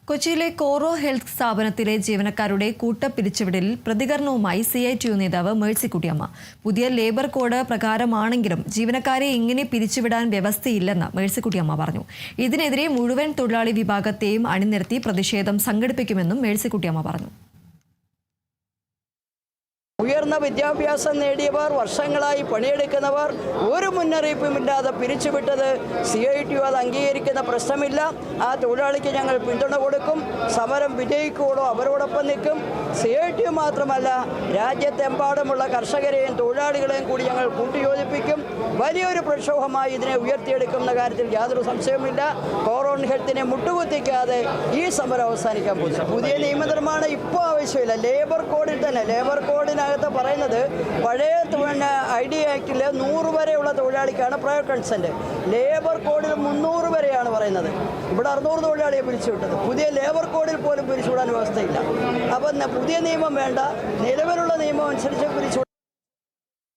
കൊച്ചിയിലെ കോറോ ഹെൽത്ത് സ്ഥാപനത്തിലെ ജീവനക്കാരുടെ കൂട്ടപ്പിരിച്ചുവിടലിൽ പ്രതികരണവുമായി CITU നേതാവ് മേഴ്സിക്കുട്ടിയമ്മ. പുതിയ ലേബർ കോഡ് പ്രകാരമാണെങ്കിലും ജീവനക്കാരെ ഇങ്ങനെ പിരിച്ചുവിടാൻ വ്യവസ്ഥയില്ലെന്ന് മേഴ്സിക്കുട്ടിയമ്മ പറഞ്ഞു. ഇതിനെതിരെ മുഴുവൻ തൊഴിലാളി വിഭാഗത്തെയും അണിനിരത്തി പ്രതിഷേധം സംഘടിപ്പിക്കുമെന്നും മേഴ്സിക്കുട്ടിയമ്മ പറഞ്ഞു. ഉയർന്ന വിദ്യാഭ്യാസം നേടിയവർ, വർഷങ്ങളായി പണിയെടുക്കുന്നവർ ഒരു മുന്നറിയിപ്പുമില്ലാതെ പിരിച്ചുവിട്ടത് CITU അത് അംഗീകരിക്കുന്ന പ്രശ്നമില്ല. ആ തൊഴിലാളിക്ക് ഞങ്ങൾ പിന്തുണ കൊടുക്കും. സമരം വിജയിക്കുവോളോ അവരോടൊപ്പം നിൽക്കും. CITU മാത്രമല്ല, രാജ്യത്തെമ്പാടുമുള്ള കർഷകരെയും തൊഴിലാളികളെയും കൂടി ഞങ്ങൾ കൂട്ടിയോജിപ്പിക്കും. വലിയൊരു പ്രക്ഷോഭമായി ഇതിനെ ഉയർത്തിയെടുക്കുന്ന കാര്യത്തിൽ യാതൊരു സംശയവുമില്ല. കോറോ ഹെൽത്തിനെ മുട്ടുകുത്തിക്കാതെ ഈ സമരം അവസാനിക്കാൻ പോകുന്നു. പുതിയ നിയമനിർമ്മാണം ഇപ്പോൾ ആവശ്യമില്ല. ലേബർ കോഡിൽ തന്നെ, ലേബർ കോഡിനകത്ത് പറയുന്നത് പഴയ ID ആക്ടിൽ 100 വരെയുള്ള തൊഴിലാളിക്കാണ് പ്രയർ കൺസെന്റ്. ലേബർ കോഡിൽ 300 വരെയാണ് പറയുന്നത്. ഇവിടെ 600 തൊഴിലാളിയെ പിരിച്ചുവിട്ടത്. പുതിയ ലേബർ കോഡിൽ പോലും പിരിച്ചുവിടാൻ വ്യവസ്ഥയില്ല. അപ്പം പുതിയ നിയമം വേണ്ട, നിലവിലുള്ള നിയമം അനുസരിച്ച് പിരിച്ചു